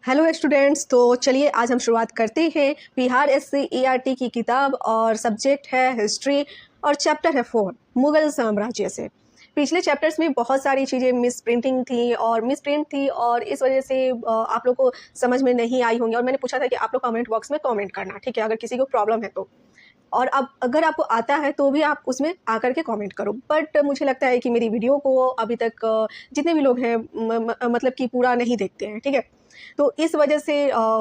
Hello students. तो चलिए आज हम शुरुआत करते हैं बिहार SC ERT की किताब और सब्जेक्ट है हिस्ट्री और चैप्टर है 4 मुगल साम्राज्य से। पिछले चैप्टर्स में बहुत सारी चीज़ें मिस प्रिंटिंग थी और मिस प्रिंट थी और इस वजह से आप लोग को समझ में नहीं आई होंगी और मैंने पूछा था कि आप लोग कमेंट बॉक्स में कमेंट करना, ठीक है, अगर किसी को प्रॉब्लम है तो। और अब अगर आपको आता है तो भी आप उसमें आकर के कमेंट करो। बट मुझे लगता है कि मेरी वीडियो को अभी तक जितने भी लोग हैं मतलब कि पूरा नहीं देखते हैं, ठीक है। तो इस वजह से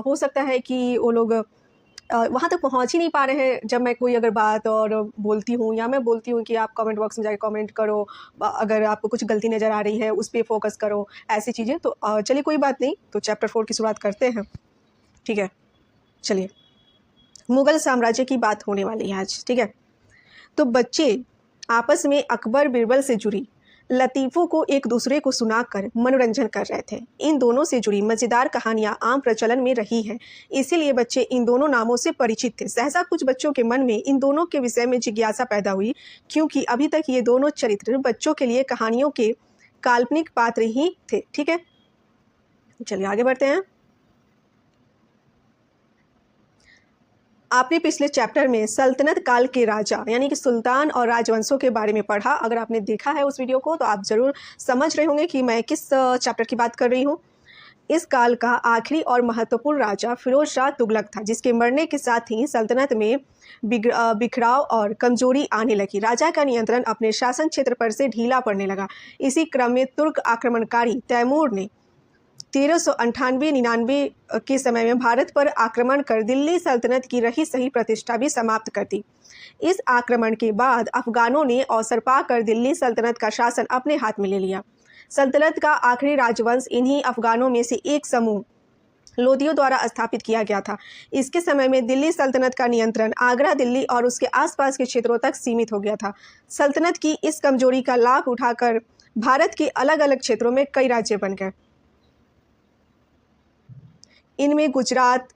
हो सकता है कि वो लोग वहाँ तक पहुँच ही नहीं पा रहे हैं जब मैं कोई अगर बात और बोलती हूँ या मैं बोलती हूँ कि आप कमेंट बॉक्स में जाके कमेंट करो, अगर आपको कुछ गलती नज़र आ रही है उस पर फोकस करो, ऐसी चीज़ें। तो चलिए कोई बात नहीं, तो चैप्टर 4 की शुरुआत करते हैं, ठीक है। चलिए, मुगल साम्राज्य की बात होने वाली है आज, ठीक है। तो बच्चे आपस में अकबर बिरबल से जुड़ी लतीफ़ों को एक दूसरे को सुनाकर मनोरंजन कर रहे थे। इन दोनों से जुड़ी मज़ेदार कहानियां आम प्रचलन में रही हैं, इसीलिए बच्चे इन दोनों नामों से परिचित थे। सहसा कुछ बच्चों के मन में इन दोनों के विषय में जिज्ञासा पैदा हुई, क्योंकि अभी तक ये दोनों चरित्र बच्चों के लिए कहानियों के काल्पनिक पात्र ही थे, ठीक है। चलिए आगे बढ़ते हैं। आपने पिछले चैप्टर में सल्तनत काल के राजा यानी कि सुल्तान और राजवंशों के बारे में पढ़ा। अगर आपने देखा है उस वीडियो को तो आप ज़रूर समझ रहे होंगे कि मैं किस चैप्टर की बात कर रही हूँ। इस काल का आखिरी और महत्वपूर्ण राजा फिरोज शाह तुगलक था, जिसके मरने के साथ ही सल्तनत में बिखराव और कमजोरी आने लगी। राजा का नियंत्रण अपने शासन क्षेत्र पर से ढीला पड़ने लगा। इसी क्रम में तुर्क आक्रमणकारी तैमूर ने 1398-99 के समय में भारत पर आक्रमण कर दिल्ली सल्तनत की रही सही प्रतिष्ठा भी समाप्त कर दी। इस आक्रमण के बाद अफगानों ने अवसर पाकर दिल्ली सल्तनत का शासन अपने हाथ में ले लिया। सल्तनत का आखिरी राजवंश इन्हीं अफगानों में से एक समूह लोदियों द्वारा स्थापित किया गया था। इसके समय में दिल्ली सल्तनत का नियंत्रण आगरा, दिल्ली और उसके आसपास के क्षेत्रों तक सीमित हो गया था। सल्तनत की इस कमजोरी का लाभ उठाकर भारत के अलग अलग क्षेत्रों में कई राज्य बन गए। इनमें गुजरात,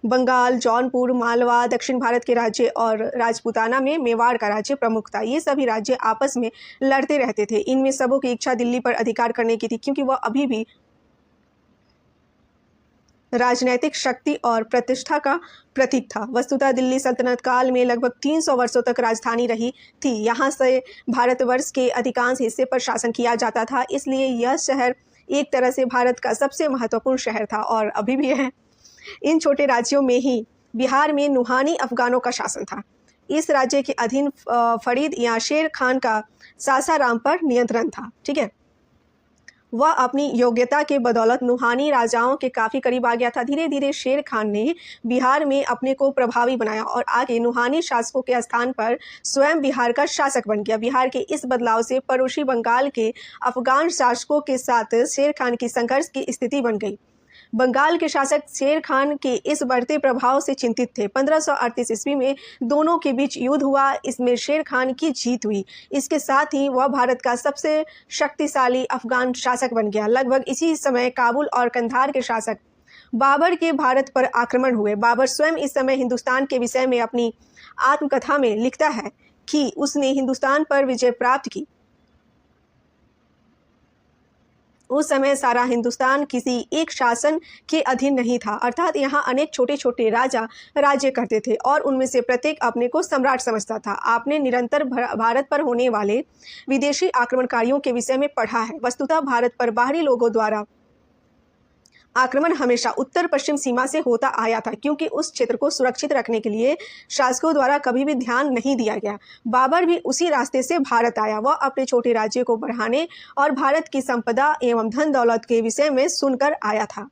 बंगाल, जौनपुर, मालवा, दक्षिण भारत के राज्य और राजपूताना में मेवाड़ का राज्य प्रमुख था। ये सभी राज्य आपस में लड़ते रहते थे। इनमें सबों की इच्छा दिल्ली पर अधिकार करने की थी, क्योंकि वह अभी भी राजनैतिक शक्ति और प्रतिष्ठा का प्रतीक था। वस्तुतः दिल्ली सल्तनत काल में लगभग 300 वर्षों तक राजधानी रही थी। यहाँ से भारतवर्ष के अधिकांश हिस्से पर शासन किया जाता था, इसलिए यह शहर एक तरह से भारत का सबसे महत्वपूर्ण शहर था और अभी भी है। इन छोटे राज्यों में ही बिहार में नुहानी अफगानों का शासन था। इस राज्य के अधीन फरीद या शेर खान का सासाराम पर नियंत्रण था, ठीक है। वह अपनी योग्यता के बदौलत नुहानी राजाओं के काफ़ी करीब आ गया था। धीरे धीरे शेर खान ने बिहार में अपने को प्रभावी बनाया और आगे नुहानी शासकों के स्थान पर स्वयं बिहार का शासक बन गया। बिहार के इस बदलाव से पड़ोसी बंगाल के अफगान शासकों के साथ शेर खान की संघर्ष की स्थिति बन गई। बंगाल के शासक शेर खान के इस बढ़ते प्रभाव से चिंतित थे। 1538 ईस्वी में दोनों के बीच युद्ध हुआ। इसमें शेर खान की जीत हुई। इसके साथ ही वह भारत का सबसे शक्तिशाली अफगान शासक बन गया। लगभग इसी समय काबुल और कंधार के शासक बाबर के भारत पर आक्रमण हुए। बाबर स्वयं इस समय हिंदुस्तान के विषय में अपनी आत्मकथा में लिखता है कि उसने हिंदुस्तान पर विजय प्राप्त की। उस समय सारा हिंदुस्तान किसी एक शासन के अधीन नहीं था, अर्थात यहाँ अनेक छोटे छोटे राजा राज्य करते थे और उनमें से प्रत्येक अपने को सम्राट समझता था। आपने निरंतर भारत पर होने वाले विदेशी आक्रमणकारियों के विषय में पढ़ा है। वस्तुतः भारत पर बाहरी लोगों द्वारा आक्रमण हमेशा उत्तर पश्चिम सीमा से होता आया था, क्योंकि उस क्षेत्र को सुरक्षित रखने के लिए शासकों द्वारा कभी भी ध्यान नहीं दिया गया। बाबर भी उसी रास्ते से भारत आया। वह अपने छोटे राज्य को बढ़ाने और भारत की संपदा एवं धन दौलत के विषय में सुनकर आया था।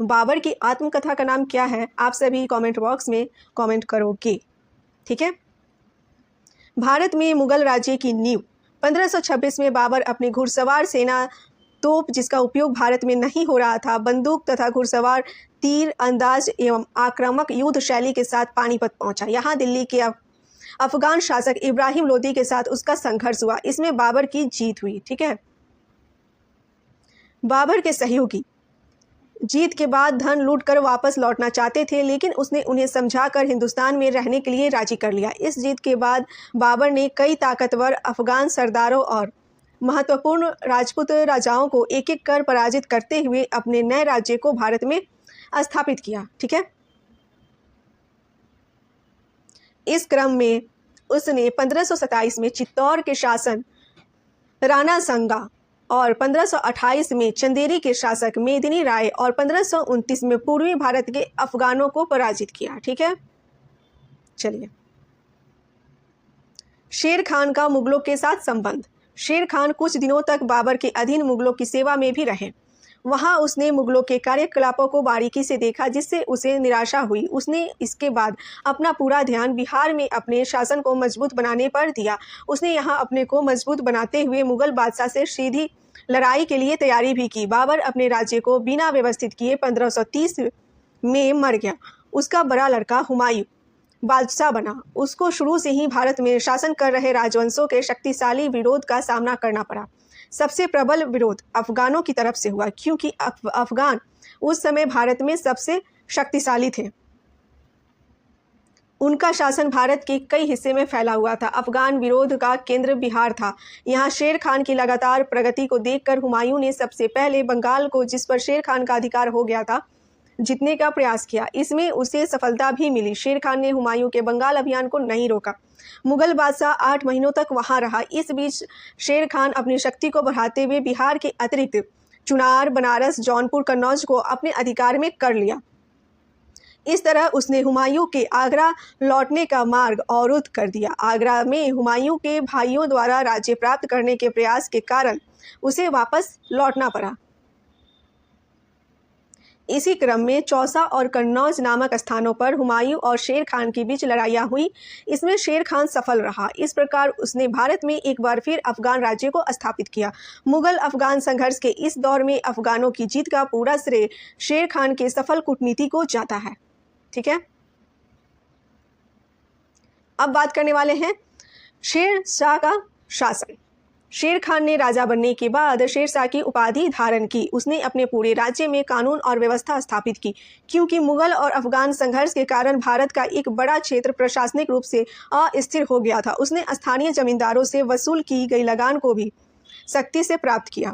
बाबर की आत्मकथा का नाम क्या है, आप सभी कमेंट बॉक्स में कमेंट करोगे, ठीक है। भारत में मुगल राज्य की नींव 1526 में बाबर अपनी घुड़सवार सेना, तोप जिसका उपयोग भारत में नहीं हो रहा था, बंदूक तथा घुड़सवार, तीर अंदाज एवं आक्रामक युद्ध शैली के साथ पानीपत पहुंचा। यहाँ दिल्ली के अफगान शासक इब्राहिम लोदी के साथ उसका संघर्ष हुआ। इसमें बाबर की जीत हुई, ठीक है। बाबर के सहयोगी जीत के बाद धन लूटकर वापस लौटना चाहते थे, लेकिन उसने उन्हें समझाकर हिंदुस्तान में रहने के लिए राजी कर लिया। इस जीत के बाद बाबर ने कई ताकतवर अफगान सरदारों और महत्वपूर्ण राजपूत राजाओं को एक एक कर पराजित करते हुए अपने नए राज्य को भारत में स्थापित किया। ठीक है, इस क्रम में उसने 1527 में चित्तौड़ के शासन राणा संगा और 1528 में चंदेरी के शासक मेदिनी राय और 1529 में पूर्वी भारत के अफगानों को पराजित किया। ठीक है, चलिए, शेर खान का मुगलों के साथ संबंध। शेर खान कुछ दिनों तक बाबर के अधीन मुगलों की सेवा में भी रहे। वहां उसने मुगलों के कार्यकलापों को बारीकी से देखा, जिससे उसे निराशा हुई। उसने इसके बाद अपना पूरा ध्यान बिहार में अपने शासन को मजबूत बनाने पर दिया। उसने यहाँ अपने को मजबूत बनाते हुए मुगल बादशाह से सीधी लड़ाई के लिए तैयारी भी की। बाबर अपने राज्य को बिना व्यवस्थित किए 1530 में मर गया। उसका बड़ा लड़का हुमायूं बादशाह बना। उसको शुरू से ही भारत में शासन कर रहे राजवंशों के शक्तिशाली विरोध का सामना करना पड़ा। सबसे प्रबल विरोध अफगानों की तरफ से हुआ, क्योंकि अफगान उस समय भारत में सबसे शक्तिशाली थे। उनका शासन भारत के कई हिस्से में फैला हुआ था। अफगान विरोध का केंद्र बिहार था। यहाँ शेर खान की लगातार प्रगति को देखकर हुमायूं ने सबसे पहले बंगाल को, जिस पर शेर खान का अधिकार हो गया था, जीतने का प्रयास किया। इसमें उसे सफलता भी मिली। शेर खान ने हुमायूं के बंगाल अभियान को नहीं रोका। मुगल बादशाह 8 महीनों तक वहां रहा। इस बीच शेर खान अपनी शक्ति को बढ़ाते हुए बिहार के अतिरिक्त चुनार, बनारस, जौनपुर, कन्नौज को अपने अधिकार में कर लिया। इस तरह उसने हुमायूं के आगरा लौटने का मार्ग अवरुद्ध कर दिया। आगरा में हुमायूं के भाइयों द्वारा राज्य प्राप्त करने के प्रयास के कारण उसे वापस लौटना पड़ा। इसी क्रम में चौसा और कन्नौज नामक स्थानों पर हुमायूं और शेर खान के बीच लड़ाइयाँ हुई। इसमें शेर खान सफल रहा। इस प्रकार उसने भारत में एक बार फिर अफगान राज्य को स्थापित किया। मुगल अफगान संघर्ष के इस दौर में अफगानों की जीत का पूरा श्रेय शेर खान के सफल कूटनीति को जाता है। ठीक है, अब बात करने वाले हैं शेर शाह का शासन। शेर खान ने राजा बनने के बाद शेर शाह की उपाधि धारण की। उसने अपने पूरे राज्य में कानून और व्यवस्था स्थापित की। क्योंकि मुगल और अफगान संघर्ष के कारण भारत का एक बड़ा क्षेत्र प्रशासनिक रूप से अस्थिर हो गया था। उसने स्थानीय जमींदारों से वसूल की गई लगान को भी सख्ती से प्राप्त किया।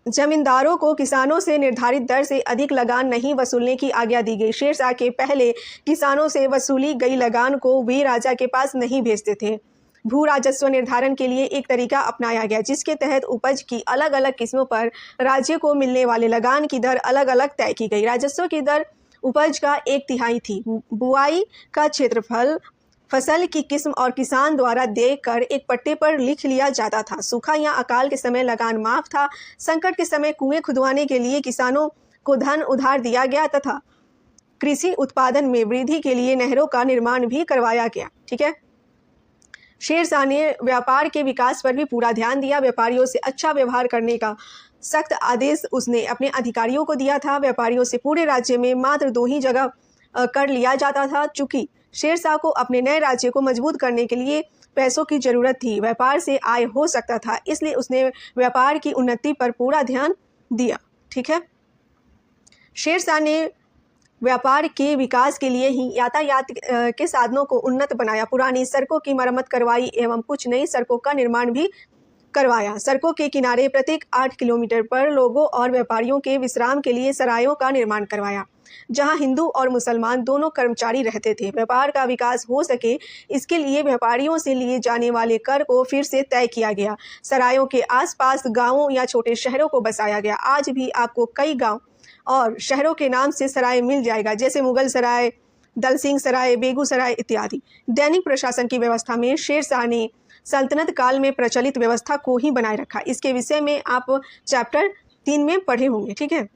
जमींदारों को किसानों से निर्धारित दर से अधिक लगान नहीं वसूलने की आज्ञा दी गई। शेर शाह के पहले किसानों से वसूली गई लगान को वे राजा के पास नहीं भेजते थे। भू राजस्व निर्धारण के लिए एक तरीका अपनाया गया, जिसके तहत उपज की अलग अलग किस्मों पर राज्य को मिलने वाले लगान की दर अलग अलग तय की गई। राजस्व की दर उपज का 1/3 थी। बुआई का क्षेत्रफल, फसल की किस्म और किसान द्वारा देकर एक पट्टे पर लिख लिया जाता था। सूखा या अकाल के समय लगान माफ था। संकट के समय कुएं खुदवाने के लिए किसानों को धन उधार दिया गया तथा कृषि उत्पादन में वृद्धि के लिए नहरों का निर्माण भी करवाया गया। ठीक है, शेर शाह ने व्यापार के विकास पर भी पूरा ध्यान दिया। व्यापारियों से अच्छा व्यवहार करने का सख्त आदेश उसने अपने अधिकारियों को दिया था। व्यापारियों से पूरे राज्य में मात्र 2 ही जगह कर लिया जाता था। चूंकि शेर शाह को अपने नए राज्य को मजबूत करने के लिए पैसों की जरूरत थी, व्यापार से आय हो सकता था, इसलिए उसने व्यापार की उन्नति पर पूरा ध्यान दिया। ठीक है, शेर शाह ने व्यापार के विकास के लिए ही यातायात के साधनों को उन्नत बनाया। पुरानी सड़कों की मरम्मत करवाई एवं कुछ नई सड़कों का निर्माण भी करवाया। सड़कों के किनारे प्रत्येक 8 किलोमीटर पर लोगों और व्यापारियों के विश्राम के लिए सरायों का निर्माण करवाया, जहां हिंदू और मुसलमान दोनों कर्मचारी रहते थे। व्यापार का विकास हो सके, इसके लिए व्यापारियों से लिए जाने वाले कर को फिर से तय किया गया। सरायों के आसपास गांवों या छोटे शहरों को बसाया गया। आज भी आपको कई गांव और शहरों के नाम से सराय मिल जाएगा, जैसे मुगल सराय, दलसिंह सराय, बेगूसराय इत्यादि। दैनिक प्रशासन की व्यवस्था में शेर शाह ने सल्तनत काल में प्रचलित व्यवस्था को ही बनाए रखा। इसके विषय में आप चैप्टर 3 में पढ़े होंगे। ठीक है,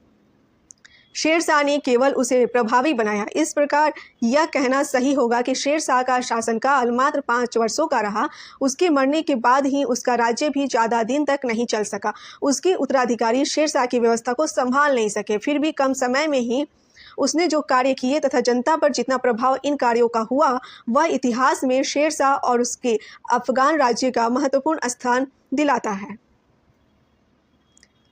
शेर शाह ने केवल उसे प्रभावी बनाया। इस प्रकार यह कहना सही होगा कि शेर शाह का शासनकाल मात्र 5 वर्षों का रहा। उसके मरने के बाद ही उसका राज्य भी ज़्यादा दिन तक नहीं चल सका। उसके उत्तराधिकारी शेर शाह की व्यवस्था को संभाल नहीं सके। फिर भी कम समय में ही उसने जो कार्य किए तथा जनता पर जितना प्रभाव इन कार्यों का हुआ, वह इतिहास में शेर शाह और उसके अफगान राज्य का महत्वपूर्ण स्थान दिलाता है।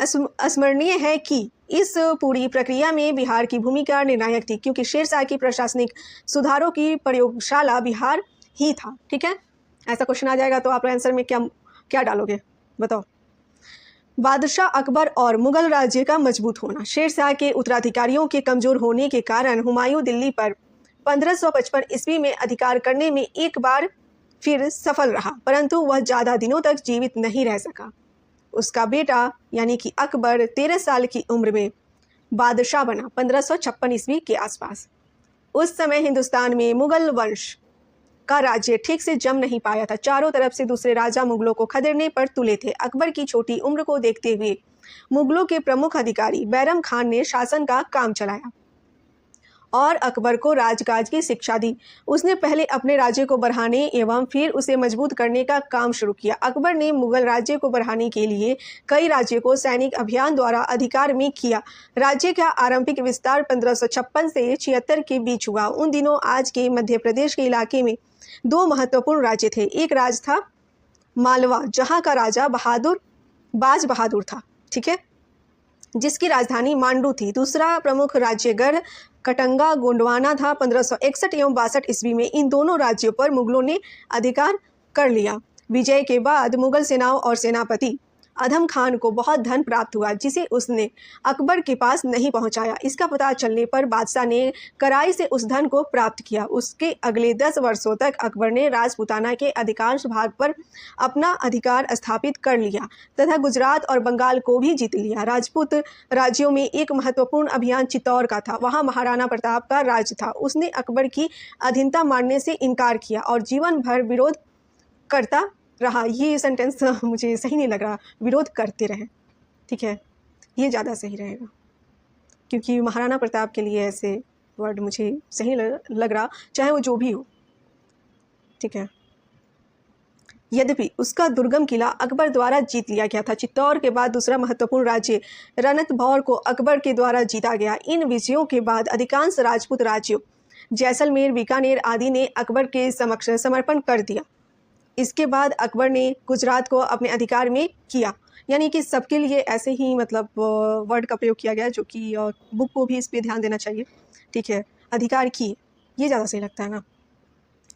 स्मरणीय है कि इस पूरी प्रक्रिया में बिहार की भूमिका निर्णायक थी, क्योंकि शेर शाह की प्रशासनिक सुधारों की प्रयोगशाला बिहार ही था। ठीक है, ऐसा क्वेश्चन आ जाएगा तो आप आंसर में क्या क्या डालोगे, बताओ। बादशाह अकबर और मुगल राज्य का मजबूत होना। शेरशाह के उत्तराधिकारियों के कमजोर होने के कारण हुमायूं दिल्ली पर 1555 ईस्वी में अधिकार करने में एक बार फिर सफल रहा, परंतु वह ज़्यादा दिनों तक जीवित नहीं रह सका। उसका बेटा यानी कि अकबर 13 साल की उम्र में बादशाह बना 1556 ईस्वी के आसपास। उस समय हिंदुस्तान में मुगल वंश का राज्य ठीक से जम नहीं पाया था। चारों तरफ से दूसरे राजा मुगलों को खदेड़ने पर तुले थे। अकबर की छोटी उम्र को देखते हुए मुगलों के प्रमुख अधिकारी बैरम खान ने शासन का काम चलाया और अकबर को राजकाज की शिक्षा दी। उसने पहले अपने राज्य को बढ़ाने एवं फिर उसे मजबूत करने का काम शुरू किया। अकबर ने मुगल राज्य को बढ़ाने के लिए कई राज्यों को सैनिक अभियान द्वारा अधिकार में किया। राज्य का आरंभिक विस्तार 1556 से 76 के बीच हुआ। उन दिनों आज के मध्य प्रदेश के इलाके में दो महत्वपूर्ण राज्य थे। एक राज था मालवा, जहाँ का राजा बाज बहादुर था, ठीक है, जिसकी राजधानी मांडू थी। दूसरा प्रमुख राज्य गढ़ कटंगा गोंडवाना था। 1561 एवं 62 ईस्वी में इन दोनों राज्यों पर मुगलों ने अधिकार कर लिया। विजय के बाद मुगल सेनाओं और सेनापति अधम खान को बहुत धन प्राप्त हुआ, जिसे उसने अकबर के पास नहीं पहुंचाया। इसका पता चलने पर बादशाह ने कड़ाई से उस धन को प्राप्त किया। उसके अगले 10 वर्षों तक अकबर ने राजपूताना के अधिकांश भाग पर अपना अधिकार स्थापित कर लिया तथा गुजरात और बंगाल को भी जीत लिया। राजपूत राज्यों में एक महत्वपूर्ण अभियान चित्तौड़ का था। वहाँ महाराणा प्रताप का राज था। उसने अकबर की अधीनता मानने से इनकार किया और जीवन भर विरोध करता रहा। ये सेंटेंस मुझे सही नहीं लग रहा, विरोध करते रहे, ठीक है, ये ज़्यादा सही रहेगा, क्योंकि महाराणा प्रताप के लिए ऐसे वर्ड मुझे सही लग रहा, चाहे वो जो भी हो, ठीक है। यद्यपि उसका दुर्गम किला अकबर द्वारा जीत लिया गया था। चित्तौड़ के बाद दूसरा महत्वपूर्ण राज्य रणथंभौर को अकबर के द्वारा जीता गया। इन विजयों के बाद अधिकांश राजपूत राज्यों जैसलमेर, बीकानेर आदि ने अकबर के समक्ष समर्पण कर दिया। इसके बाद अकबर ने गुजरात को अपने अधिकार में किया। यानी कि सबके लिए ऐसे ही मतलब वर्ड का प्रयोग किया गया, जो कि बुक को भी इस पर ध्यान देना चाहिए, ठीक है। अधिकार किए, ये ज़्यादा सही लगता है ना।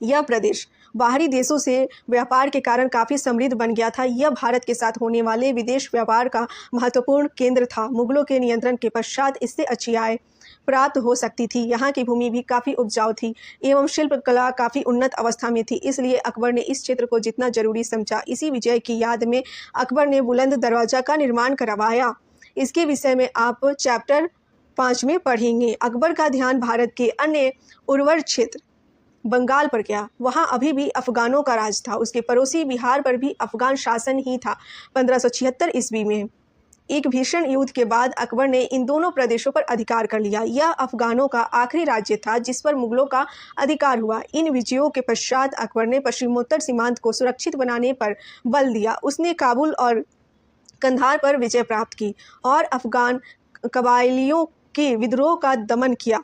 यह प्रदेश बाहरी देशों से व्यापार के कारण काफ़ी समृद्ध बन गया था। यह भारत के साथ होने वाले विदेश व्यापार का महत्वपूर्ण केंद्र था। मुगलों के नियंत्रण के पश्चात इससे अच्छी आय प्राप्त हो सकती थी। यहाँ की भूमि भी काफ़ी उपजाऊ थी एवं शिल्प कला काफ़ी उन्नत अवस्था में थी। इसलिए अकबर ने इस क्षेत्र को जितना जरूरी समझा। इसी विजय की याद में अकबर ने बुलंद दरवाज़ा का निर्माण करवाया। इसके विषय में आप चैप्टर 5 में पढ़ेंगे। अकबर का ध्यान भारत के अन्य उर्वर क्षेत्र बंगाल पर गया। वहाँ अभी भी अफगानों का राज था। उसके पड़ोसी बिहार पर भी अफगान शासन ही था। 1576 ईस्वी में एक भीषण युद्ध के बाद अकबर ने इन दोनों प्रदेशों पर अधिकार कर लिया। यह अफगानों का आखिरी राज्य था जिस पर मुगलों का अधिकार हुआ। इन विजयों के पश्चात अकबर ने पश्चिमोत्तर सीमांत को सुरक्षित बनाने पर बल दिया। उसने काबुल और कंधार पर विजय प्राप्त की और अफगान कबाइलियों के विद्रोह का दमन किया।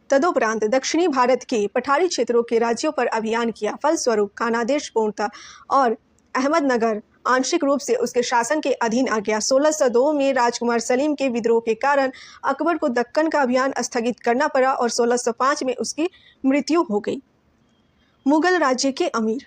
तदुपरांत दक्षिणी भारत के पठारी क्षेत्रों के राज्यों पर अभियान किया। फलस्वरूप खानादेश पूर्णतः और अहमदनगर आंशिक रूप से उसके शासन के अधीन आ गया। 1602 में राजकुमार सलीम के विद्रोह के कारण अकबर को दक्कन का अभियान स्थगित करना पड़ा और 1605 में उसकी मृत्यु हो गई। मुगल राज्य के अमीर।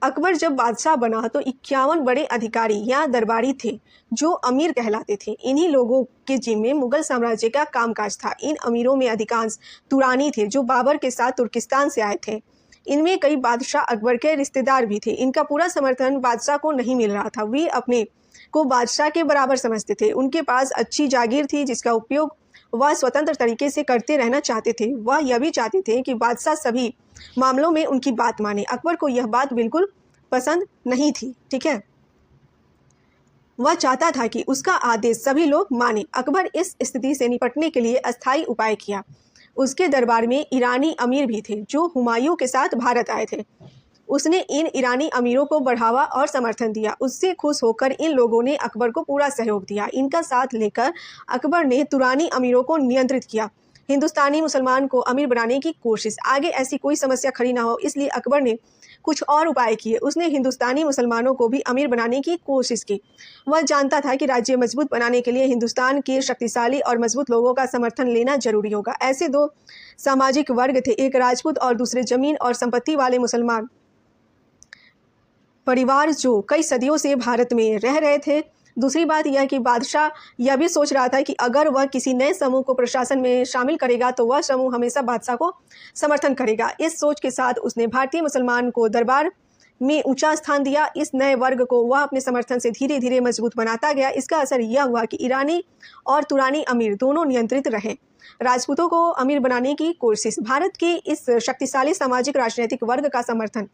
अकबर जब बादशाह बना तो 51 बड़े अधिकारी या दरबारी थे जो अमीर कहलाते थे। इन्हीं लोगों के जिम्मे मुगल साम्राज्य का कामकाज था। इन अमीरों में अधिकांश तुरानी थे जो बाबर के साथ तुर्किस्तान से आए थे। इनमें कई बादशाह अकबर के रिश्तेदार भी थे। इनका पूरा समर्थन बादशाह को नहीं मिल रहा था। वे अपने को बादशाह के बराबर समझते थे। उनके पास अच्छी जागीर थी जिसका उपयोग वह स्वतंत्र तरीके से करते रहना चाहते थे। वह यह भी चाहते थे कि बादशाह सभी मामलों में उनकी बात माने। अकबर को यह बात बिल्कुल पसंद नहीं थी, ठीक है। वह चाहता था कि उसका आदेश सभी लोग माने। अकबर इस स्थिति से निपटने के लिए अस्थायी उपाय किया। उसके दरबार में ईरानी अमीर भी थे जो हुमायूं के साथ भारत आए थे। उसने इन ईरानी अमीरों को बढ़ावा और समर्थन दिया। उससे खुश होकर इन लोगों ने अकबर को पूरा सहयोग दिया। इनका साथ लेकर अकबर ने तुरानी अमीरों को नियंत्रित किया। हिंदुस्तानी मुसलमान को अमीर बनाने की कोशिश। आगे ऐसी कोई समस्या खड़ी ना हो इसलिए अकबर ने कुछ और उपाय किए। उसने हिंदुस्तानी मुसलमानों को भी अमीर बनाने की कोशिश की। वह जानता था कि राज्य मजबूत बनाने के लिए हिंदुस्तान के शक्तिशाली और मजबूत लोगों का समर्थन लेना जरूरी होगा। ऐसे दो सामाजिक वर्ग थे, एक राजपूत और दूसरे जमीन और संपत्ति वाले मुसलमान। परिवार जो कई सदियों से भारत में रह रहे थे। दूसरी बात यह कि बादशाह यह भी सोच रहा था कि अगर वह किसी नए समूह को प्रशासन में शामिल करेगा तो वह समूह हमेशा बादशाह को समर्थन करेगा। इस सोच के साथ उसने भारतीय मुसलमान को दरबार में ऊंचा स्थान दिया। इस नए वर्ग को वह अपने समर्थन से धीरे धीरे मजबूत बनाता गया। इसका असर यह हुआ कि ईरानी और तुरानी अमीर दोनों नियंत्रित रहे। राजपूतों को अमीर बनाने की कोशिश। भारत के इस शक्तिशाली सामाजिक राजनीतिक वर्ग का समर्थन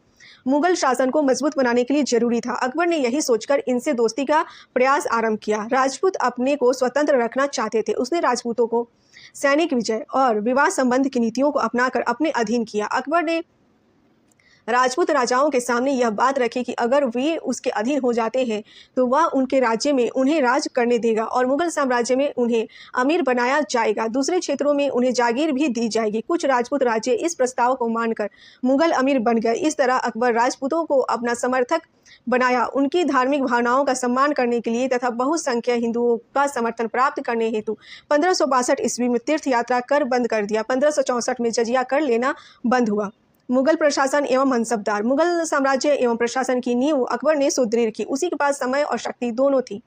मुगल शासन को मजबूत बनाने के लिए जरूरी था। अकबर ने यही सोचकर इनसे दोस्ती का प्रयास आरंभ किया। राजपूत अपने को स्वतंत्र रखना चाहते थे। उसने राजपूतों को सैनिक विजय और विवाह संबंध की नीतियों को अपनाकर अपने अधीन किया। अकबर ने राजपूत राजाओं के सामने यह बात रखी कि अगर वे उसके अधीन हो जाते हैं तो वह उनके राज्य में उन्हें राज करने देगा और मुगल साम्राज्य में उन्हें अमीर बनाया जाएगा। दूसरे क्षेत्रों में उन्हें जागीर भी दी जाएगी। कुछ राजपूत राज्य इस प्रस्ताव को मानकर मुगल अमीर बन गए। इस तरह अकबर राजपूतों को अपना समर्थक बनाया। उनकी धार्मिक भावनाओं का सम्मान करने के लिए तथा बहुसंख्यक हिंदुओं का समर्थन प्राप्त करने हेतु 1562 ईस्वी में तीर्थ यात्रा कर बंद कर दिया। 1564 में जजिया कर लेना बंद हुआ। मुगल प्रशासन एवं मनसबदार। मुगल साम्राज्य एवं प्रशासन की नींव अकबर ने सुदृढ़ की। उसी के पास समय और शक्ति दोनों थी,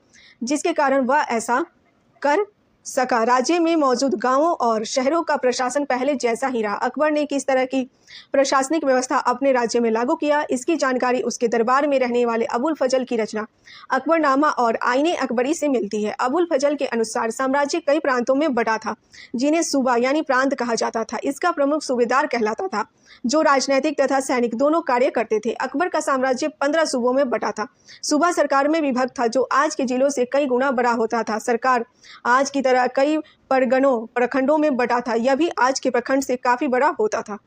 जिसके कारण वह ऐसा कर सका। राज्य में मौजूद गांवों और शहरों का प्रशासन पहले जैसा ही रहा। अकबर ने किस तरह की प्रशासनिक व्यवस्था अपने राज्य में लागू किया, इसकी जानकारी उसके दरबार में रहने वाले अबुल फजल की रचना अकबरनामा और आईने अकबरी से मिलती है। अबुल फजल के अनुसार साम्राज्य कई प्रांतों में बटा था, जिन्हें सूबा यानी प्रांत कहा जाता था। इसका प्रमुख सूबेदार कहलाता था, जो राजनैतिक तथा सैनिक दोनों कार्य करते थे। अकबर का साम्राज्य 15 सूबों में बटा था। सूबा सरकार में विभक्त था, जो आज के जिलों से कई गुना बड़ा होता था। सरकार आज की तरह कई परगनों प्रखंडों में बटा था। यह भी आज के प्रखंड से काफी बड़ा होता था।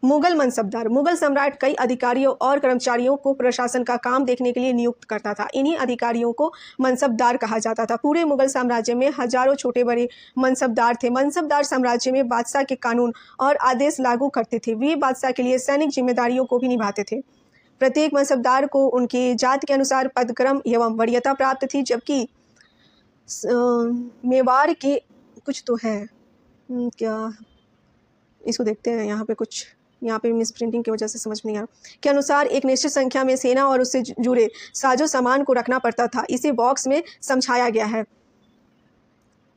मुगल मनसबदार। मुगल सम्राट कई अधिकारियों और कर्मचारियों को प्रशासन का काम देखने के लिए नियुक्त करता था। इन्हीं अधिकारियों को मनसबदार कहा जाता था। पूरे मुगल साम्राज्य में हजारों छोटे बड़े मनसबदार थे। मनसबदार साम्राज्य में बादशाह के कानून और आदेश लागू करते थे। वे बादशाह के लिए सैनिक जिम्मेदारियों को भी निभाते थे। प्रत्येक मनसबदार को उनके जात के अनुसार पदक्रम एवं वरीयता प्राप्त थी, जबकि मेवाड़ के कुछ तो है क्या, इसको देखते हैं। यहाँ पे मिस प्रिंटिंग की वजह से समझ में नहीं आ रहा के अनुसार एक निश्चित संख्या में सेना और उससे जुड़े साजो सामान को रखना पड़ता था। इसे बॉक्स में समझाया गया है।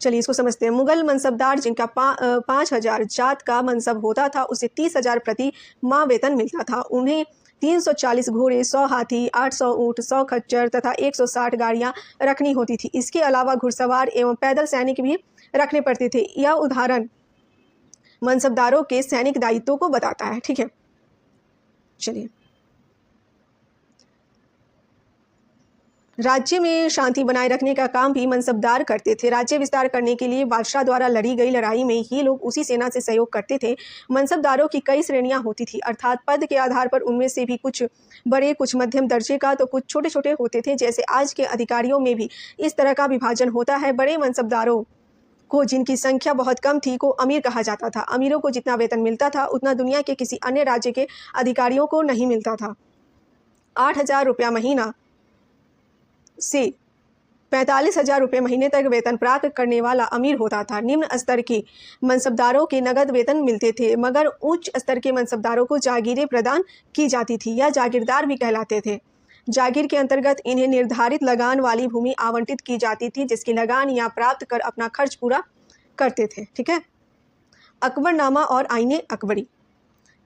चलिए इसको समझते हैं। मुगल मनसबदार जिनका 5000 जात का मनसब होता था, उसे 30,000 प्रति माह वेतन मिलता था। उन्हें 340 घोड़े, 100 हाथी, 800 ऊँट, 100 खच्चर तथा 160 गाड़ियाँ रखनी होती थी। इसके अलावा घुड़सवार एवं पैदल सैनिक भी रखने पड़ते थे। यह उदाहरण मनसबदारों के सैनिक दायित्वों को बताता है। ठीक है, चलिए। राज्य में शांति बनाए रखने का काम भी मनसबदार करते थे। राज्य विस्तार करने के लिए बादशाह द्वारा लड़ी गई लड़ाई में ये लोग उसी सेना से सहयोग करते थे। मनसबदारों की कई श्रेणियां होती थी, अर्थात पद के आधार पर उनमें से भी कुछ बड़े, कुछ मध्यम दर्जे का, तो कुछ छोटे छोटे होते थे। जैसे आज के अधिकारियों में भी इस तरह का विभाजन होता है। बड़े मनसबदारों को, जिनकी संख्या बहुत कम थी, को अमीर कहा जाता था। अमीरों को जितना वेतन मिलता था उतना दुनिया के किसी अन्य राज्य के अधिकारियों को नहीं मिलता था। 8,000 रुपया महीना से 45,000 रुपये महीने तक वेतन प्राप्त करने वाला अमीर होता था। निम्न स्तर के मनसबदारों के नगद वेतन मिलते थे, मगर उच्च स्तर के मनसबदारों को जागीरें प्रदान की जाती थी। यह जागीरदार भी कहलाते थे। जागीर के अंतर्गत इन्हें निर्धारित लगान वाली भूमि आवंटित की जाती थी, जिसकी लगान या प्राप्त कर अपना खर्च पूरा करते थे। ठीक है। अकबरनामा और आईने अकबरी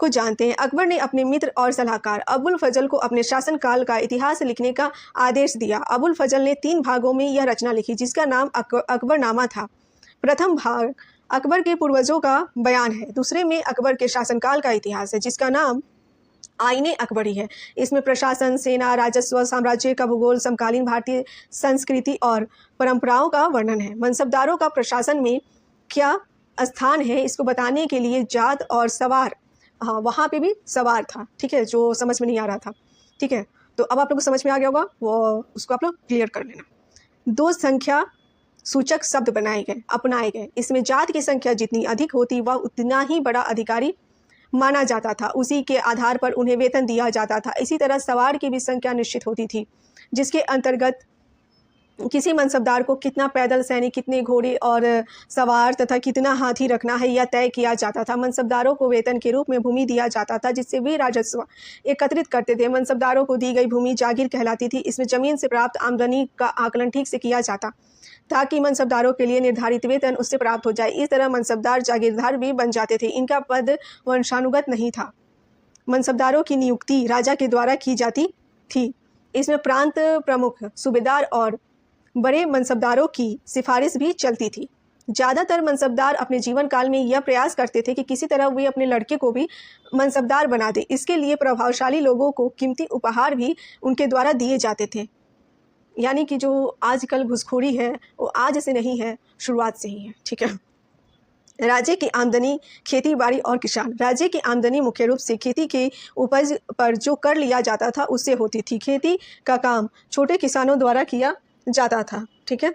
को जानते हैं। अकबर ने अपने मित्र और सलाहकार अबुल फजल को अपने शासनकाल का इतिहास लिखने का आदेश दिया। अबुल फजल ने 3 भागों में यह रचना लिखी, जिसका नाम अकबरनामा था। प्रथम भाग अकबर के पूर्वजों का बयान है। दूसरे में अकबर के शासनकाल का इतिहास है, जिसका नाम आईने अकबरी है। इसमें प्रशासन, सेना, राजस्व, साम्राज्य का भूगोल, समकालीन भारतीय संस्कृति और परंपराओं का वर्णन है। मनसबदारों का प्रशासन में क्या स्थान है, इसको बताने के लिए जात और सवार, हाँ वहाँ पे भी सवार था। ठीक है, जो समझ में नहीं आ रहा था। ठीक है, तो अब आप लोग को समझ में आ गया होगा, वो उसको आप लोग क्लियर कर लेना। 2 संख्या सूचक शब्द बनाए गए, अपनाए गए। इसमें जात की संख्या जितनी अधिक होती वह उतना ही बड़ा अधिकारी माना जाता था। उसी के आधार पर उन्हें वेतन दिया जाता था। इसी तरह सवार की भी संख्या निश्चित होती थी, जिसके अंतर्गत किसी मनसबदार को कितना पैदल सैनिक, कितने घोड़े और सवार तथा कितना हाथी रखना है, यह तय किया जाता था। मनसबदारों को वेतन के रूप में भूमि दिया जाता था, जिससे वे राजस्व एकत्रित करते थे। मनसबदारों को दी गई भूमि जागीर कहलाती थी। इसमें जमीन से प्राप्त आमदनी का आकलन ठीक से किया जाता, ताकि मनसबदारों के लिए निर्धारित वेतन उससे प्राप्त हो जाए। इस तरह मनसबदार जागीरदार भी बन जाते थे। इनका पद वंशानुगत नहीं था। मनसबदारों की नियुक्ति राजा के द्वारा की जाती थी। इसमें प्रांत प्रमुख, सूबेदार और बड़े मनसबदारों की सिफारिश भी चलती थी। ज़्यादातर मनसबदार अपने जीवन काल में यह प्रयास करते थे कि किसी तरह वे अपने लड़के को भी मनसबदार बना दें। इसके लिए प्रभावशाली लोगों को कीमती उपहार भी उनके द्वारा दिए जाते थे। यानी कि जो आजकल घूसखोरी है वो आज से नहीं है, शुरुआत से ही है। ठीक है। राज्य की आमदनी, खेती बाड़ी और किसान। राज्य की आमदनी मुख्य रूप से खेती के उपज पर जो कर लिया जाता था उससे होती थी। खेती का काम छोटे किसानों द्वारा किया जाता था। ठीक है।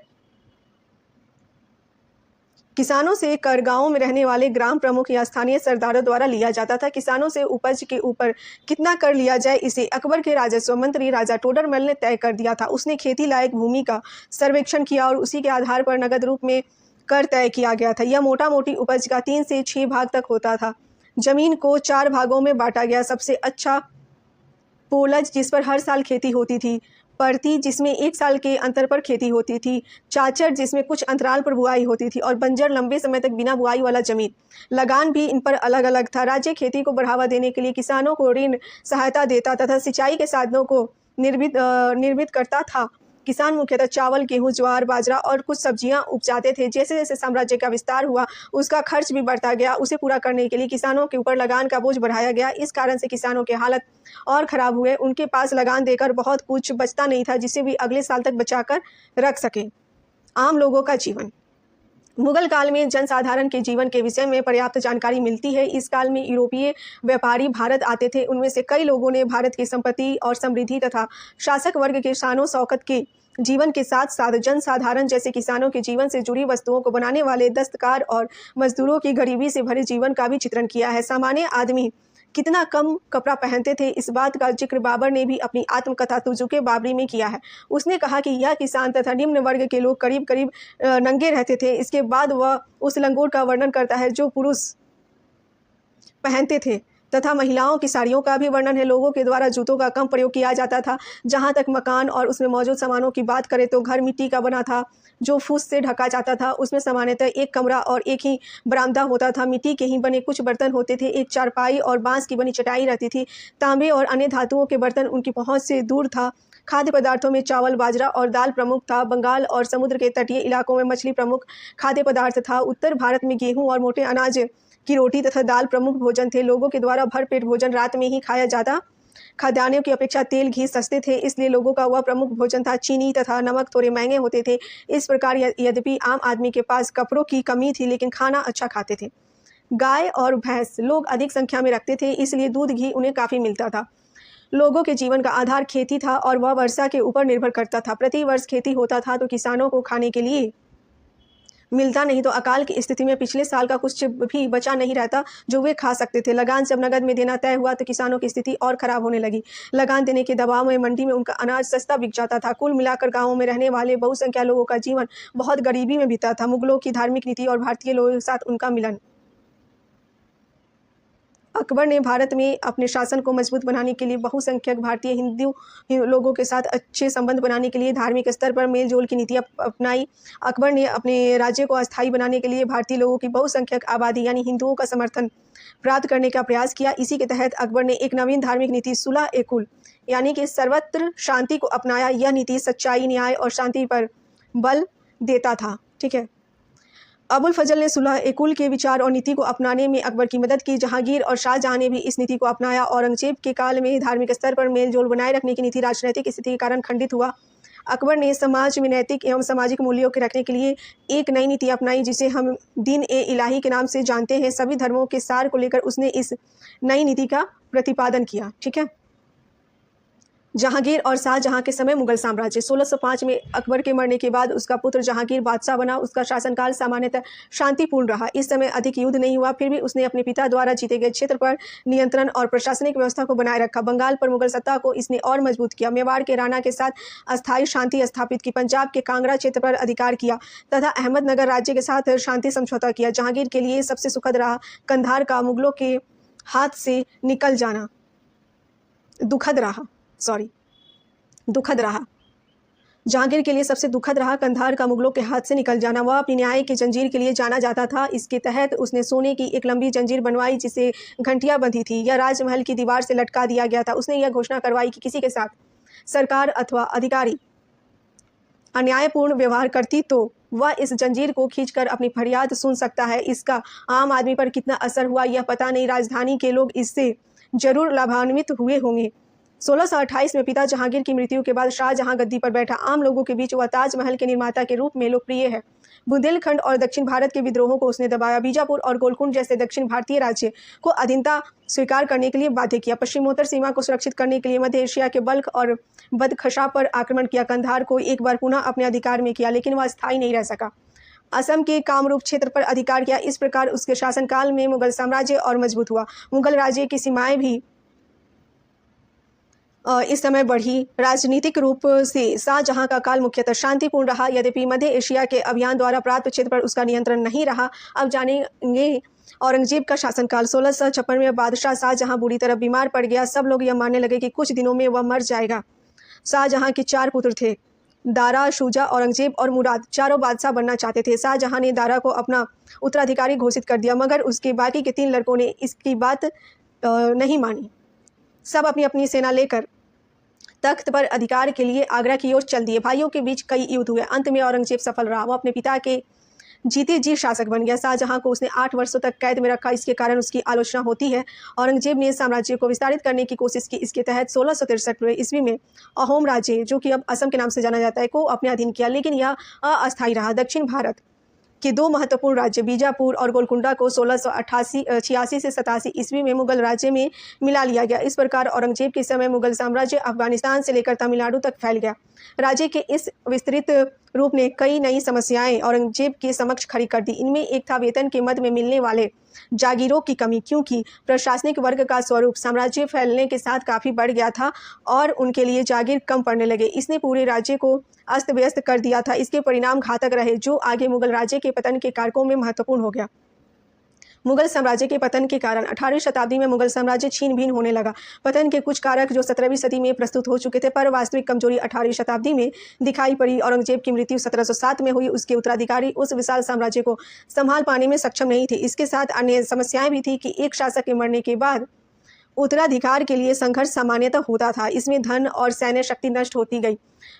किसानों से कर गांवों में रहने वाले ग्राम प्रमुख या स्थानीय सरदारों द्वारा लिया जाता था। किसानों से उपज के ऊपर कितना कर लिया जाए, इसे अकबर के राजस्व मंत्री राजा टोडरमल ने तय कर दिया था। उसने खेती लायक भूमि का सर्वेक्षण किया और उसी के आधार पर नगद रूप में कर तय किया गया था। यह मोटा मोटी उपज का 3 से 6 भाग तक होता था। जमीन को 4 भागों में बांटा गया। सबसे अच्छा पोलज, जिस पर हर साल खेती होती थी। परती, जिसमें 1 साल के अंतर पर खेती होती थी। चाचर, जिसमें कुछ अंतराल पर बुआई होती थी। और बंजर, लंबे समय तक बिना बुआई वाला जमीन। लगान भी इन पर अलग अलग था। राज्य खेती को बढ़ावा देने के लिए किसानों को ऋण सहायता देता तथा सिंचाई के साधनों को निर्मित करता था। किसान मुख्यतः चावल, गेहूं, ज्वार, बाजरा और कुछ सब्जियां उपजाते थे। जैसे जैसे साम्राज्य का विस्तार हुआ, उसका खर्च भी बढ़ता गया। उसे पूरा करने के लिए किसानों के ऊपर लगान का बोझ बढ़ाया गया। इस कारण से किसानों के हालत और ख़राब हुए। उनके पास लगान देकर बहुत कुछ बचता नहीं था, जिसे भी अगले साल तक बचाकर रख सकें। आम लोगों का जीवन। मुगल काल में जनसाधारण के जीवन के विषय में पर्याप्त जानकारी मिलती है। इस काल में यूरोपीय व्यापारी भारत आते थे। उनमें से कई लोगों ने भारत की संपत्ति और समृद्धि तथा शासक वर्ग के शानो शौकत के जीवन के साथ साथ जनसाधारण जैसे किसानों के जीवन से जुड़ी वस्तुओं को बनाने वाले दस्तकार और मजदूरों की गरीबी से भरे जीवन का भी चित्रण किया है। सामान्य आदमी कितना कम कपड़ा पहनते थे, इस बात का जिक्र बाबर ने भी अपनी आत्मकथा तुजुके बाबरी में किया है। उसने कहा कि यह किसान तथा निम्न वर्ग के लोग करीब करीब नंगे रहते थे। इसके बाद वह उस लंगोट का वर्णन करता है जो पुरुष पहनते थे तथा महिलाओं की साड़ियों का भी वर्णन है। लोगों के द्वारा जूतों का कम प्रयोग किया जाता था। जहाँ तक मकान और उसमें मौजूद सामानों की बात करें तो घर मिट्टी का बना था जो फूस से ढका जाता था। उसमें सामान्यतः एक कमरा और एक ही बरामदा होता था। मिट्टी के ही बने कुछ बर्तन होते थे। एक चारपाई और बांस की बनी चटाई रहती थी। तांबे और अन्य धातुओं के बर्तन उनकी पहुँच से दूर था। खाद्य पदार्थों में चावल, बाजरा और दाल प्रमुख था। बंगाल और समुद्र के तटीय इलाकों में मछली प्रमुख खाद्य पदार्थ था। उत्तर भारत में गेहूँ और मोटे अनाज की रोटी तथा दाल प्रमुख भोजन थे। लोगों के द्वारा भरपेट भोजन रात में ही खाया जाता। खाद्यान्नों की अपेक्षा तेल, घी सस्ते थे, इसलिए लोगों का वह प्रमुख भोजन था। चीनी तथा नमक थोड़े महंगे होते थे। इस प्रकार यद्यपि आम आदमी के पास कपड़ों की कमी थी, लेकिन खाना अच्छा खाते थे। गाय और भैंस लोग अधिक संख्या में रखते थे, इसलिए दूध, घी उन्हें काफ़ी मिलता था। लोगों के जीवन का आधार खेती था और वह वर्षा के ऊपर निर्भर करता था। प्रति वर्ष खेती होता था तो किसानों को खाने के लिए मिलता नहीं, तो अकाल की स्थिति में पिछले साल का कुछ भी बचा नहीं रहता जो वे खा सकते थे। लगान जब नगद में देना तय हुआ तो किसानों की स्थिति और खराब होने लगी। लगान देने के दबाव में मंडी में उनका अनाज सस्ता बिक जाता था। कुल मिलाकर गाँवों में रहने वाले बहुसंख्या लोगों का जीवन बहुत गरीबी में बीता था। मुगलों की धार्मिक नीति और भारतीय लोगों के साथ उनका मिलन। अकबर ने भारत में अपने शासन को मजबूत बनाने के लिए बहुसंख्यक भारतीय हिंदू लोगों के साथ अच्छे संबंध बनाने के लिए धार्मिक स्तर पर मेलजोल की नीति अपनाई। अकबर ने अपने राज्य को अस्थायी बनाने के लिए भारतीय लोगों की बहुसंख्यक आबादी यानी हिंदुओं का समर्थन प्राप्त करने का प्रयास किया। इसी के तहत अकबर ने एक नवीन धार्मिक नीति सुलह-ए-कुल यानी कि सर्वत्र शांति को अपनाया। यह नीति सच्चाई, न्याय और शांति पर बल देता था। ठीक है। अबुल फजल ने सुलह-ए-कुल के विचार और नीति को अपनाने में अकबर की मदद की। जहांगीर और शाहजहां ने भी इस नीति को अपनाया। औरंगजेब के काल में धार्मिक स्तर पर मेलजोल बनाए रखने की नीति राजनीतिक स्थिति के कारण खंडित हुआ। अकबर ने समाज में नैतिक एवं सामाजिक मूल्यों के रखने के लिए एक नई नीति अपनाई जिसे हम दीन-ए-इलाही के नाम से जानते हैं। सभी धर्मों के सार को लेकर उसने इस नई नीति का प्रतिपादन किया। ठीक है। जहांगीर और शाहजहां के समय मुगल साम्राज्य 1605 में अकबर के मरने के बाद उसका पुत्र जहांगीर बादशाह बना। उसका शासनकाल सामान्यतः शांतिपूर्ण रहा। इस समय अधिक युद्ध नहीं हुआ, फिर भी उसने अपने पिता द्वारा जीते गए क्षेत्र पर नियंत्रण और प्रशासनिक व्यवस्था को बनाए रखा। बंगाल पर मुगल सत्ता को इसने और मजबूत किया। मेवाड़ के राणा के साथ अस्थायी शांति स्थापित की। पंजाब के कांगड़ा क्षेत्र पर अधिकार किया तथा अहमदनगर राज्य के साथ शांति समझौता किया। जहांगीर के लिए सबसे सुखद रहा कंधार का मुगलों के हाथ से निकल जाना। दुखद रहा। जहांगीर के लिए सबसे दुखद रहा कंधार का मुगलों के हाथ से निकल जाना। वह अपनी न्याय की जंजीर के लिए जाना जाता था। इसके तहत उसने सोने की एक लंबी जंजीर बनवाई जिसे घंटियां बंधी थी। यह राजमहल की दीवार से लटका दिया गया था। उसने यह घोषणा करवाई कि किसी के साथ सरकार अथवा अधिकारी अन्यायपूर्ण व्यवहार करती तो वह इस जंजीर को खींचकर अपनी फरियाद सुन सकता है। इसका आम आदमी पर कितना असर हुआ यह पता नहीं। राजधानी के लोग इससे जरूर लाभान्वित हुए होंगे। 1628 में पिता जहांगीर की मृत्यु के बाद शाहजहां गद्दी पर बैठा। आम लोगों के बीच वह ताजमहल के निर्माता के रूप में लोकप्रिय है। बुंदेलखंड और दक्षिण भारत के विद्रोहों को उसने दबाया। बीजापुर और गोलकुंड जैसे दक्षिण भारतीय राज्य को अधीनता स्वीकार करने के लिए बाध्य किया। पश्चिमोत्तर सीमा को सुरक्षित करने के लिए मध्य एशिया के बल्ख और बदखशा पर आक्रमण किया। कंधार को एक बार पुनः अपने अधिकार में किया, लेकिन वह स्थायी नहीं रह सका। असम के कामरूप क्षेत्र पर अधिकार किया। इस प्रकार उसके शासनकाल में मुगल साम्राज्य और मजबूत हुआ। मुगल राज्य की सीमाएं भी इस समय बढ़ी। राजनीतिक रूप से शाहजहां का काल मुख्यतः शांतिपूर्ण रहा। यद्यपि मध्य एशिया के अभियान द्वारा प्राप्त क्षेत्र पर उसका नियंत्रण नहीं रहा। अब जानेंगे औरंगजेब का शासनकाल। 1656 में बादशाह शाहजहां बुरी तरह बीमार पड़ गया। सब लोग यह मानने लगे कि कुछ दिनों में वह मर जाएगा। शाहजहां के 4 पुत्र थे, दारा, शुजा, औरंगजेब और मुराद। चारों बादशाह बनना चाहते थे। शाहजहां ने दारा को अपना उत्तराधिकारी घोषित कर दिया, मगर उसके बाकी के 3 लड़कों ने इसकी बात नहीं मानी। सब अपनी अपनी सेना लेकर तख्त पर अधिकार के लिए आगरा की ओर चल दिए। भाइयों के बीच कई युद्ध हुए। अंत में औरंगजेब सफल रहा। वो अपने पिता के जीते जी शासक बन गया। शाहजहां को उसने 8 वर्षों तक कैद में रखा। इसके कारण उसकी आलोचना होती है। औरंगजेब ने साम्राज्य को विस्तारित करने की कोशिश की। इसके तहत 1663 ईस्वी में अहोम राज्य, जो कि अब असम के नाम से जाना जाता है, को अपने अधीन किया, लेकिन यह अस्थायी रहा। दक्षिण भारत के 2 महत्वपूर्ण राज्य बीजापुर और गोलकुंडा को 1686 से 87 ईस्वी में मुगल राज्य में मिला लिया गया। इस प्रकार औरंगजेब के समय मुगल साम्राज्य अफगानिस्तान से लेकर तमिलनाडु तक फैल गया। राज्य के इस विस्तृत रूप ने कई नई समस्याएं औरंगजेब के समक्ष खड़ी कर दी। इनमें एक था वेतन के मद में मिलने वाले जागीरों की कमी, क्योंकि प्रशासनिक वर्ग का स्वरूप साम्राज्य फैलने के साथ काफ़ी बढ़ गया था और उनके लिए जागीर कम पड़ने लगे। इसने पूरे राज्य को अस्त व्यस्त कर दिया था। इसके परिणाम घातक रहे, जो आगे मुगल राज्य के पतन के कारकों में महत्वपूर्ण हो गया। मुगल साम्राज्य के पतन के कारण 18वीं शताब्दी में मुगल साम्राज्य छीन भिन्न होने लगा। पतन के कुछ कारक जो 17वीं सदी में प्रस्तुत हो चुके थे, पर वास्तविक कमजोरी 18वीं शताब्दी में दिखाई पड़ी। औरंगजेब की मृत्यु 1707 में हुई। उसके उत्तराधिकारी उस विशाल साम्राज्य को संभाल पाने में सक्षम नहीं थे। इसके साथ अन्य समस्याएं भी थी कि एक शासक के मरने के बाद उत्तराधिकार के लिए संघर्ष सामान्यतः होता था। इसमें धन और सैन्य शक्ति नष्ट होती गई।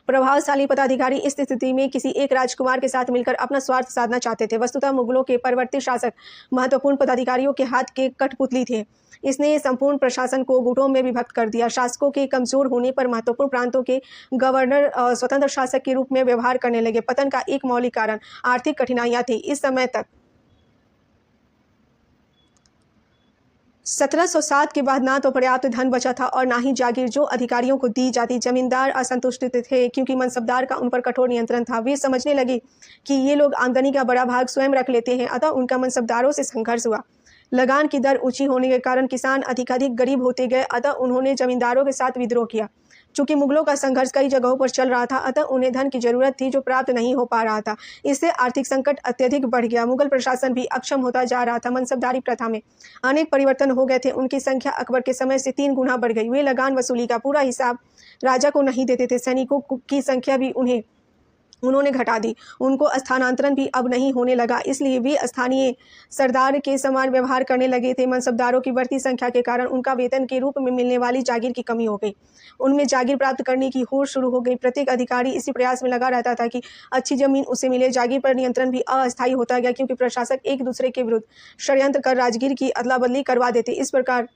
प्रभावशाली पदाधिकारी इस स्थिति में किसी एक राजकुमार के साथ मिलकर अपना स्वार्थ साधना चाहते थे। वस्तुतः मुगलों के परवर्ती शासक महत्वपूर्ण पदाधिकारियों के हाथ के कठपुतली थे। इसने संपूर्ण प्रशासन को गुटों में विभक्त कर दिया। शासकों के कमजोर होने पर महत्वपूर्ण प्रांतों के गवर्नर स्वतंत्र शासक के रूप में व्यवहार करने लगे। पतन का एक मौलिक कारण आर्थिक कठिनाइयां थी। इस समय तक 1707 के बाद ना तो पर्याप्त धन बचा था और ना ही जागीर जो अधिकारियों को दी जाती। जमींदार असंतुष्ट थे क्योंकि मनसबदार का उन पर कठोर नियंत्रण था। वे समझने लगे कि ये लोग आमदनी का बड़ा भाग स्वयं रख लेते हैं, अतः उनका मनसबदारों से संघर्ष हुआ। लगान की दर ऊंची होने के कारण किसान अधिकाधिक गरीब होते गए, अतः उन्होंने जमींदारों के साथ विद्रोह किया। चूंकि मुगलों का संघर्ष कई जगहों पर चल रहा था, अतः उन्हें धन की जरूरत थी जो प्राप्त नहीं हो पा रहा था। इससे आर्थिक संकट अत्यधिक बढ़ गया। मुगल प्रशासन भी अक्षम होता जा रहा था। मनसबदारी प्रथा में अनेक परिवर्तन हो गए थे। उनकी संख्या अकबर के समय से 3 गुना बढ़ गई। वे लगान वसूली का पूरा हिसाब राजा को नहीं देते थे। सैनिकों की संख्या भी उन्होंने घटा दी। उनको स्थानांतरण भी अब नहीं होने लगा, इसलिए वे स्थानीय सरदार के समान व्यवहार करने लगे थे। मनसबदारों की बढ़ती संख्या के कारण उनका वेतन के रूप में मिलने वाली जागीर की कमी हो गई। उनमें जागीर प्राप्त करने की होड़ शुरू हो गई। प्रत्येक अधिकारी इसी प्रयास में लगा रहता था कि अच्छी जमीन उसे मिले। जागीर पर नियंत्रण भी अस्थायी होता गया, क्योंकि प्रशासक एक दूसरे के विरुद्ध षड्यंत्र कर राजगीर की अदला बदली करवा देते। इस प्रकार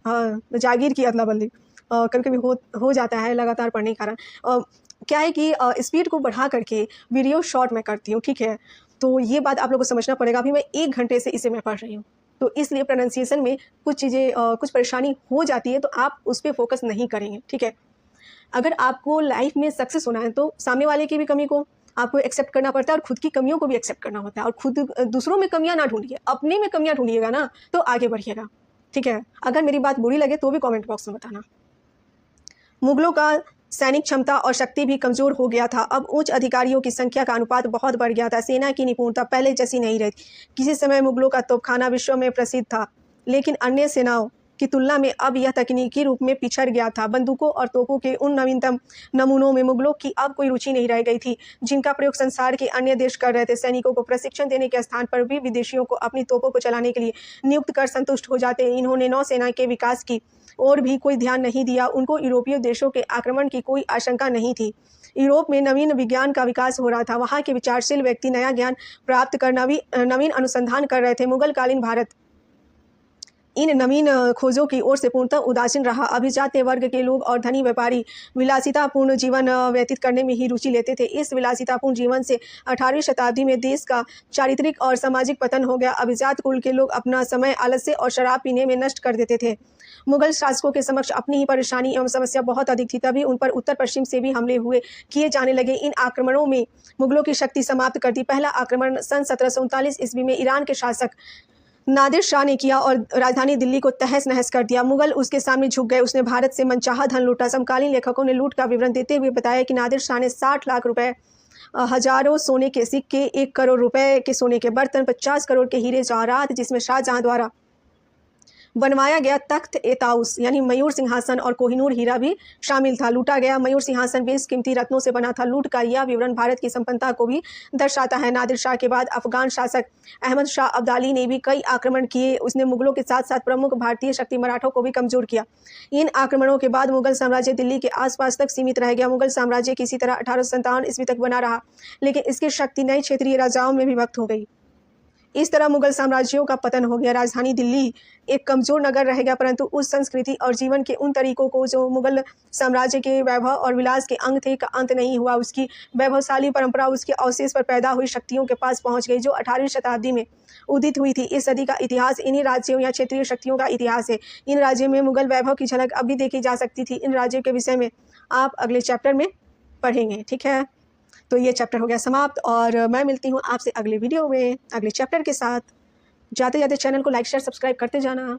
जागीर की अदला बदली कभी कभी हो जाता है लगातार पढ़ने के कारण। क्या है कि स्पीड को बढ़ा करके वीडियो शॉर्ट मैं करती हूँ, ठीक है, तो ये बात आप लोगों को समझना पड़ेगा। अभी मैं 1 घंटे से इसे मैं पढ़ रही हूँ, तो इसलिए प्रोनाउंसिएशन में कुछ चीज़ें कुछ परेशानी हो जाती है, तो आप उस पर फोकस नहीं करेंगे, ठीक है। अगर आपको लाइफ में सक्सेस होना है तो सामने वाले की भी कमी को आपको एक्सेप्ट करना पड़ता है और खुद की कमियों को भी एक्सेप्ट करना होता है। और खुद दूसरों में कमियां ना ढूंढिए, अपने में कमियां ढूंढिएगा ना तो आगे बढ़िएगा। ठीक है, अगर मेरी बात बुरी लगे तो भी कमेंट बॉक्स में बताना। मुगलों का सैनिक क्षमता और शक्ति भी कमजोर हो गया था। अब उच्च अधिकारियों की संख्या का अनुपात बहुत बढ़ गया था। सेना की निपुणता पहले जैसी नहीं रही। किसी समय मुगलों का तोपखाना विश्व में प्रसिद्ध था, लेकिन अन्य सेनाओं की तुलना में अब यह तकनीकी रूप में पिछड़ गया था। बंदूकों और तोपों के उन नवीनतम नमूनों में मुगलों की अब कोई रुचि नहीं रह गई थी, जिनका प्रयोग संसार के अन्य देश कर रहे थे। सैनिकों को प्रशिक्षण देने के स्थान पर भी विदेशियों को अपनी तोपों को चलाने के लिए नियुक्त कर संतुष्ट हो जाते। इन्होंने नौसेना के विकास की और भी कोई ध्यान नहीं दिया। उनको यूरोपीय देशों के आक्रमण की कोई आशंका नहीं थी। यूरोप में नवीन विज्ञान का विकास हो रहा था। वहाँ के विचारशील व्यक्ति नया ज्ञान प्राप्त कर नवीन अनुसंधान कर रहे थे। मुगल कालीन भारत इन नवीन खोजों की ओर से पूर्णतः उदासीन रहा। अभिजात्य वर्ग के लोग और धनी व्यापारी विलासितापूर्ण जीवन व्यतीत करने में ही रुचि लेते थे। इस विलासितापूर्ण जीवन से 18वीं शताब्दी में देश का चारित्रिक और सामाजिक पतन हो गया। अभिजात कुल के लोग अपना समय आलस्य और शराब पीने में नष्ट कर देते थे। मुगल शासकों के समक्ष अपनी ही परेशानी एवं समस्या बहुत अधिक थी। तभी उन पर उत्तर पश्चिम से भी हमले किए जाने लगे। इन आक्रमणों में मुगलों की शक्ति समाप्त कर दी। पहला आक्रमण सन 1739 ईस्वी में ईरान के शासक नादिर शाह ने किया और राजधानी दिल्ली को तहस नहस कर दिया। मुगल उसके सामने झुक गए। उसने भारत से मनचाहा धन लूटा। समकालीन लेखकों ने लूट का विवरण देते हुए बताया कि नादिर शाह ने 60 लाख रुपए, हजारों सोने के सिक्के, 1 करोड़ रुपए के सोने के बर्तन, 50 करोड़ के हीरे जवाहरात, जिसमें शाहजहां द्वारा बनवाया गया तख्त ए ताउस यानी मयूर सिंहासन और कोहिनूर हीरा भी शामिल था, लूटा गया। मयूर सिंहासन बेशकीमती रत्नों से बना था। लूट का यह विवरण भारत की संपन्नता को भी दर्शाता है। नादिर शाह के बाद अफगान शासक अहमद शाह अब्दाली ने भी कई आक्रमण किए। उसने मुगलों के साथ साथ प्रमुख भारतीय शक्ति मराठों को भी कमजोर किया। इन आक्रमणों के बाद मुगल साम्राज्य दिल्ली के आसपास तक सीमित रह गया। मुगल साम्राज्य किसी तरह 1857 ईस्वी तक बना रहा, लेकिन इसकी शक्ति नए क्षेत्रीय राजाओं में विभक्त हो गई। इस तरह मुगल साम्राज्यों का पतन हो गया। राजधानी दिल्ली एक कमजोर नगर रह गया, परंतु उस संस्कृति और जीवन के उन तरीकों को जो मुगल साम्राज्य के वैभव और विलास के अंग थे का अंत नहीं हुआ। उसकी वैभवशाली परंपरा उसके अवशेष पर पैदा हुई शक्तियों के पास पहुंच गई, जो 18वीं शताब्दी में उदित हुई थी। इस सदी का इतिहास इन्हीं राज्यों या क्षेत्रीय शक्तियों का इतिहास है। इन राज्यों में मुगल वैभव की झलक अब भी देखी जा सकती थी। इन राज्यों के विषय में आप अगले चैप्टर में पढ़ेंगे। ठीक है, तो ये चैप्टर हो गया समाप्त और मैं मिलती हूँ आपसे अगले वीडियो में अगले चैप्टर के साथ। जाते जाते चैनल को लाइक शेयर सब्सक्राइब करते जाना।